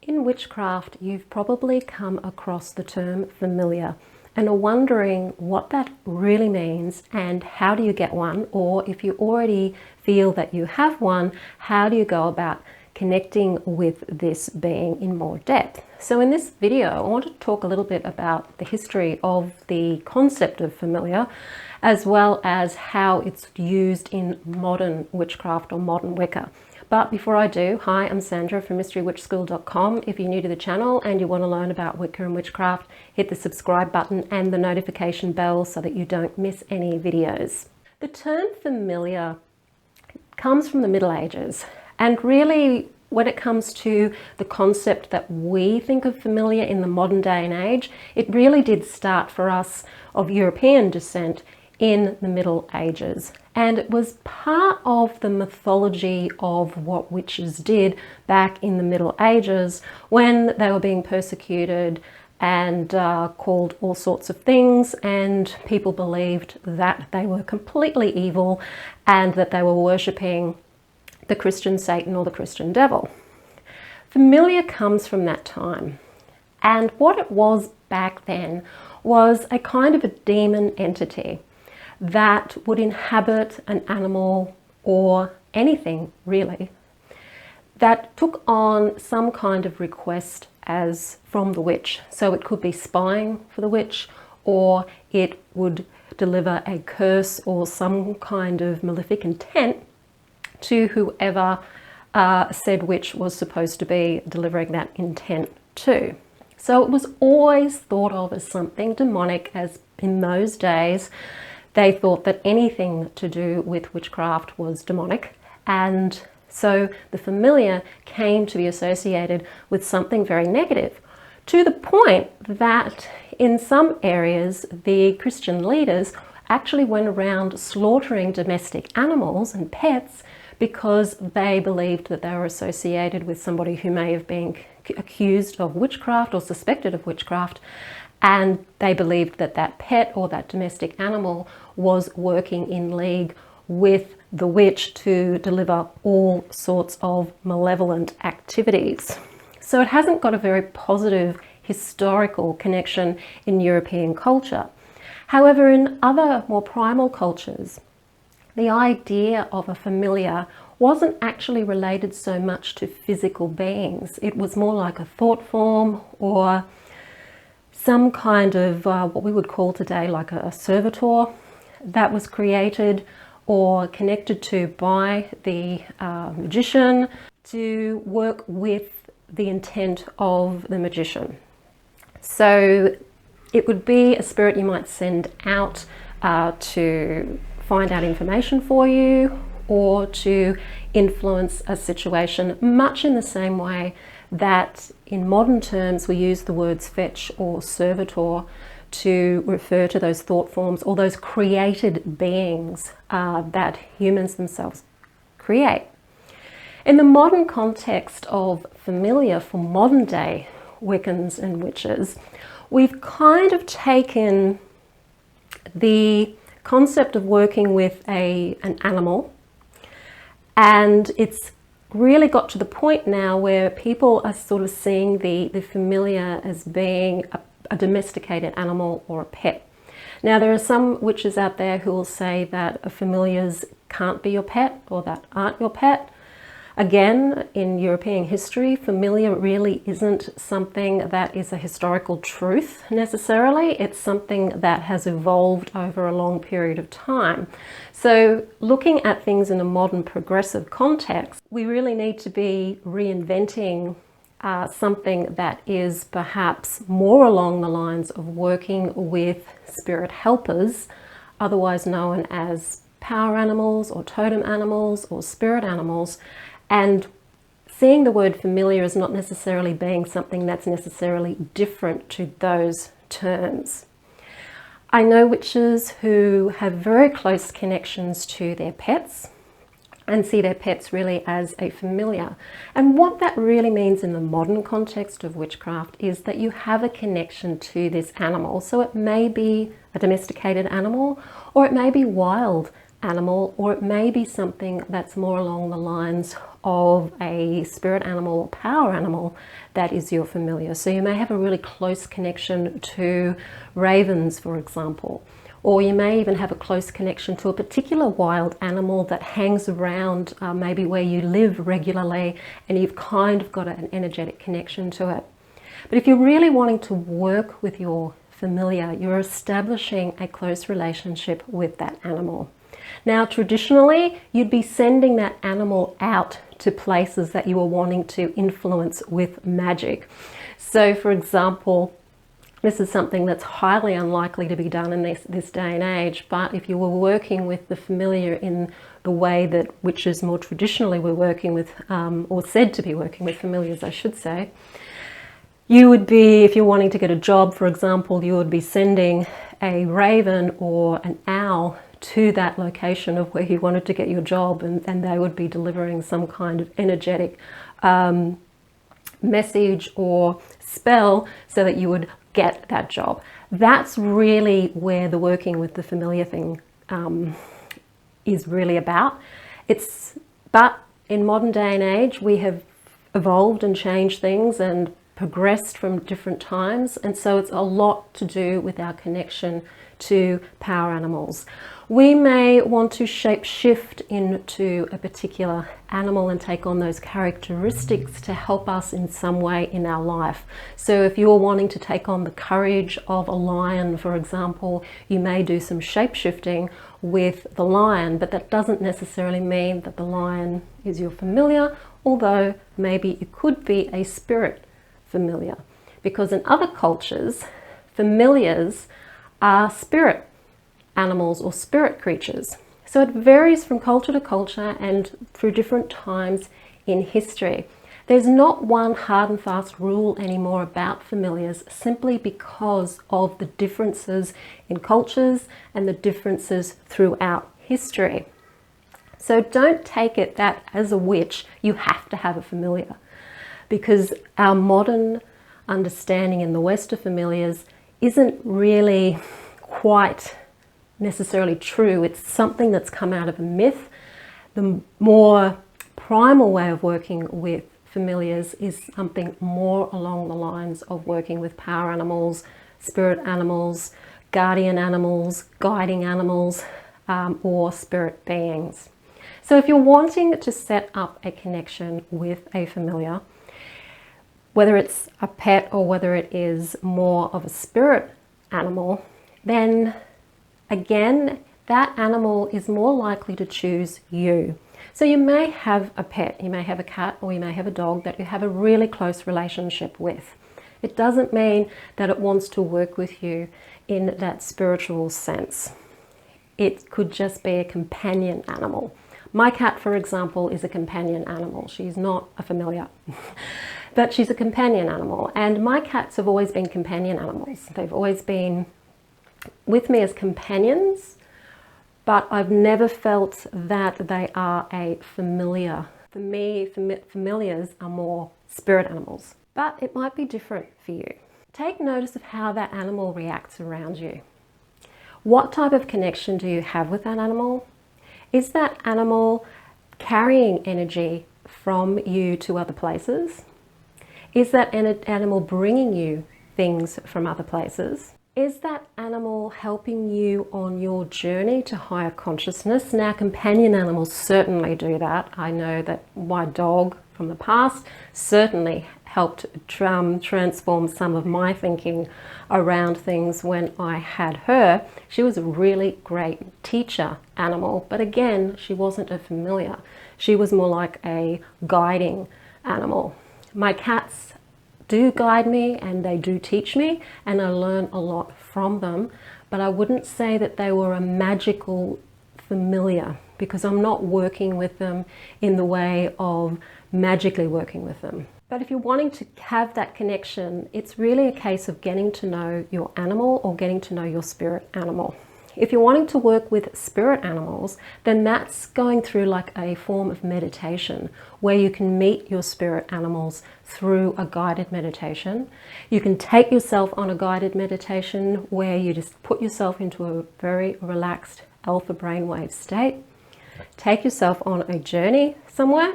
In witchcraft, you've probably come across the term familiar and are wondering what that really means and how do you get one, or if you already feel that you have one, how do you go about connecting with this being in more depth. So in this video, I want to talk a little bit about the history of the concept of familiar, as well as how it's used in modern witchcraft or modern Wicca. But before I do, hi, I'm Sandra from mysterywitchschool.com. If you're new to the channel and you want to learn about Wicca and witchcraft, hit the subscribe button and the notification bell so that you don't miss any videos. The term familiar comes from the Middle Ages, and really when it comes to the concept that we think of familiar in the modern day and age, it really did start for us of European descent in the Middle Ages. And it was part of the mythology of what witches did back in the Middle Ages when they were being persecuted and called all sorts of things, and people believed that they were completely evil and that they were worshipping the Christian Satan or the Christian devil. Familiar comes from that time, and what it was back then was a kind of a demon entity that would inhabit an animal or anything really that took on some kind of request as from the witch. So it could be spying for the witch, or it would deliver a curse or some kind of malefic intent to whoever said witch was supposed to be delivering that intent to. So it was always thought of as something demonic, as in those days they thought that anything to do with witchcraft was demonic, and so the familiar came to be associated with something very negative, to the point that in some areas the Christian leaders actually went around slaughtering domestic animals and pets because they believed that they were associated with somebody who may have been accused of witchcraft or suspected of witchcraft, and they believed that that pet or that domestic animal was working in league with the witch to deliver all sorts of malevolent activities. So it hasn't got a very positive historical connection in European culture. However, in other more primal cultures, the idea of a familiar wasn't actually related so much to physical beings. It was more like a thought form, or some kind of what we would call today like a servitor that was created or connected to by the magician to work with the intent of the magician. So it would be a spirit you might send out to find out information for you, or to influence a situation, much in the same way that in modern terms we use the words fetch or servitor to refer to those thought forms or those created beings that humans themselves create. In the modern context of familiar for modern day Wiccans and witches, we've kind of taken the concept of working with an animal, and it's really got to the point now where people are sort of seeing the familiar as being a domesticated animal or a pet. Now, there are some witches out there who will say that familiars can't be your pet or that aren't your pet. Again, in European history, familiar really isn't something that is a historical truth necessarily. It's something that has evolved over a long period of time. So looking at things in a modern progressive context, we really need to be reinventing something that is perhaps more along the lines of working with spirit helpers, otherwise known as power animals or totem animals or spirit animals, and seeing the word familiar as not necessarily being something that's necessarily different to those terms. I know witches who have very close connections to their pets and see their pets really as a familiar. And what that really means in the modern context of witchcraft is that you have a connection to this animal. So it may be a domesticated animal, or it may be wild animal, or it may be something that's more along the lines of a spirit animal or power animal that is your familiar. So you may have a really close connection to ravens, for example, or you may even have a close connection to a particular wild animal that hangs around maybe where you live regularly, and you've kind of got an energetic connection to it. But if you're really wanting to work with your familiar, you're establishing a close relationship with that animal. Now, traditionally, you'd be sending that animal out to places that you are wanting to influence with magic. So, for example, this is something that's highly unlikely to be done in this day and age, but if you were working with the familiar in the way that witches more traditionally were working with, or said to be working with familiars, I should say, you would be, if you're wanting to get a job, for example, you would be sending a raven or an owl to that location of where you wanted to get your job, and they would be delivering some kind of energetic message or spell so that you would get that job. That's really where the working with the familiar thing is really about. But in modern day and age, we have evolved and changed things and progressed from different times, and so it's a lot to do with our connection to power animals. We may want to shape shift into a particular animal and take on those characteristics to help us in some way in our life. So if you're wanting to take on the courage of a lion, for example, you may do some shape shifting with the lion, but that doesn't necessarily mean that the lion is your familiar, although maybe it could be a spirit familiar, because in other cultures, familiars are spirit animals or spirit creatures. So it varies from culture to culture and through different times in history. There's not one hard and fast rule anymore about familiars, simply because of the differences in cultures and the differences throughout history. So don't take it that as a witch you have to have a familiar, because our modern understanding in the West of familiars isn't really quite necessarily true. It's something that's come out of a myth. The more primal way of working with familiars is something more along the lines of working with power animals, spirit animals, guardian animals, guiding animals, or spirit beings. So if you're wanting to set up a connection with a familiar, whether it's a pet or whether it is more of a spirit animal, then again, that animal is more likely to choose you. So you may have a pet, you may have a cat, or you may have a dog that you have a really close relationship with. It doesn't mean that it wants to work with you in that spiritual sense. It could just be a companion animal. My cat, for example, is a companion animal. She's not a familiar, but she's a companion animal. And my cats have always been companion animals. They've always been with me as companions, but I've never felt that they are a familiar. For me, familiars are more spirit animals, but it might be different for you. Take notice of how that animal reacts around you. What type of connection do you have with that animal? Is that animal carrying energy from you to other places? Is that animal bringing you things from other places? Is that animal helping you on your journey to higher consciousness? Now, companion animals certainly do that. I know that my dog from the past certainly helped transform some of my thinking around things when I had her. She was a really great teacher animal, but again, she wasn't a familiar. She was more like a guiding animal. My cats do guide me and they do teach me, and I learn a lot from them, but I wouldn't say that they were a magical familiar, because I'm not working with them in the way of magically working with them. But if you're wanting to have that connection, it's really a case of getting to know your animal or getting to know your spirit animal. If you're wanting to work with spirit animals, then that's going through like a form of meditation where you can meet your spirit animals through a guided meditation. You can take yourself on a guided meditation where you just put yourself into a very relaxed alpha brainwave state. Take yourself on a journey somewhere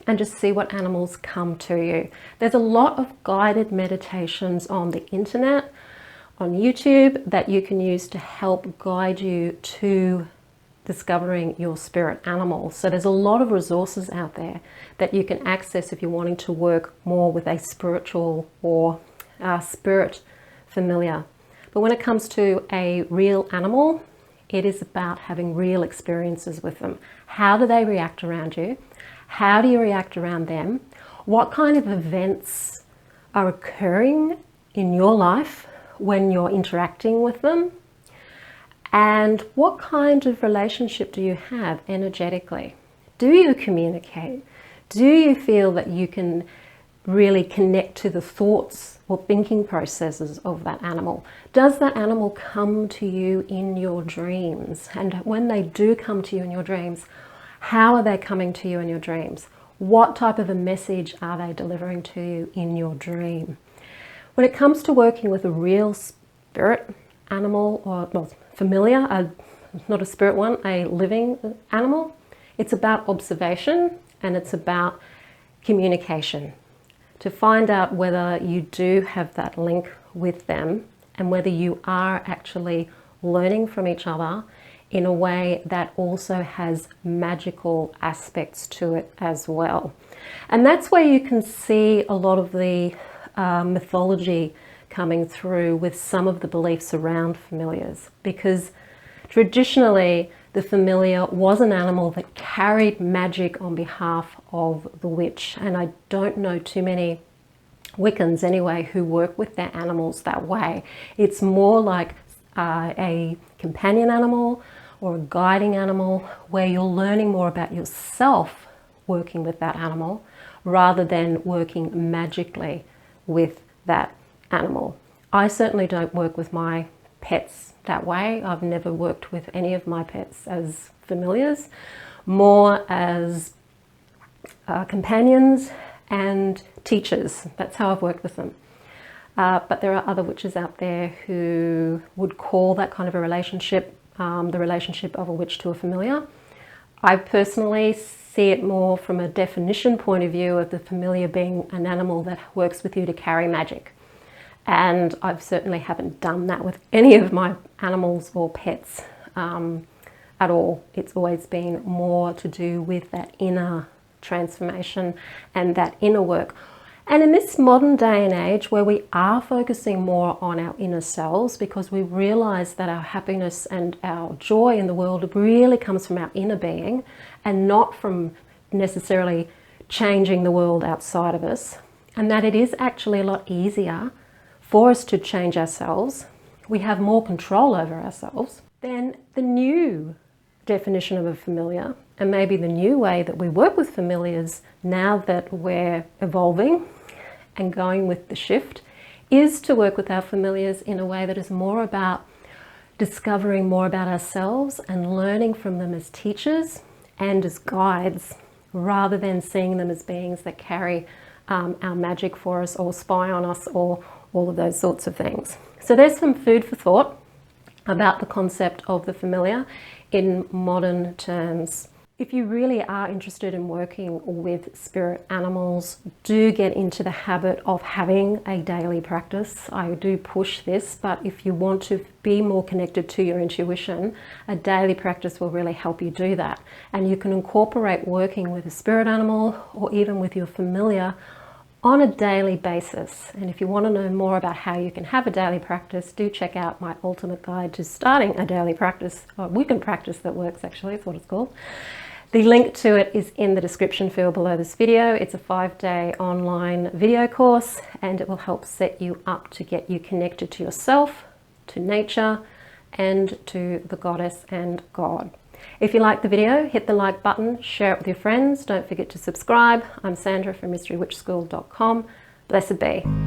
and just see what animals come to you. There's a lot of guided meditations on the internet, on YouTube, that you can use to help guide you to discovering your spirit animal. So there's a lot of resources out there that you can access if you're wanting to work more with a spiritual or spirit familiar. But when it comes to a real animal, it is about having real experiences with them. How do they react around you? How do you react around them? What kind of events are occurring in your life when you're interacting with them? And what kind of relationship do you have energetically? Do you communicate? Do you feel that you can really connect to the thoughts or thinking processes of that animal? Does that animal come to you in your dreams? And when they do come to you in your dreams, how are they coming to you in your dreams? What type of a message are they delivering to you in your dream? When it comes to working with a real spirit animal, or well, familiar, not a spirit one, a living animal, it's about observation and it's about communication, to find out whether you do have that link with them and whether you are actually learning from each other in a way that also has magical aspects to it as well. And that's where you can see a lot of the mythology coming through with some of the beliefs around familiars, because traditionally the familiar was an animal that carried magic on behalf of the witch. And I don't know too many Wiccans anyway who work with their animals that way. It's more like a companion animal or a guiding animal where you're learning more about yourself working with that animal rather than working magically with that animal. I certainly don't work with my pets that way. I've never worked with any of my pets as familiars, more as companions and teachers. That's how I've worked with them. But there are other witches out there who would call that kind of a relationship the relationship of a witch to a familiar. I personally see it more from a definition point of view of the familiar being an animal that works with you to carry magic. And I certainly haven't done that with any of my animals or pets at all. It's always been more to do with that inner transformation and that inner work. And in this modern day and age where we are focusing more on our inner selves, because we realize that our happiness and our joy in the world really comes from our inner being and not from necessarily changing the world outside of us, and that it is actually a lot easier for us to change ourselves, we have more control over ourselves, then the new definition of a familiar, and maybe the new way that we work with familiars now that we're evolving and going with the shift, is to work with our familiars in a way that is more about discovering more about ourselves and learning from them as teachers and as guides, rather than seeing them as beings that carry our magic for us or spy on us or all of those sorts of things. So there's some food for thought about the concept of the familiar in modern terms. If you really are interested in working with spirit animals, do get into the habit of having a daily practice. I do push this, but if you want to be more connected to your intuition, a daily practice will really help you do that. And you can incorporate working with a spirit animal or even with your familiar on a daily basis. And if you want to know more about how you can have a daily practice, do check out my ultimate guide to starting a daily practice, or weekend practice that works, actually, it's what it's called. The link to it is in the description field below this video. It's a 5-day online video course, and it will help set you up to get you connected to yourself, to nature, and to the goddess and God. If you like the video, hit the like button, share it with your friends. Don't forget to subscribe. I'm Sandra from mysterywitchschool.com. Blessed be.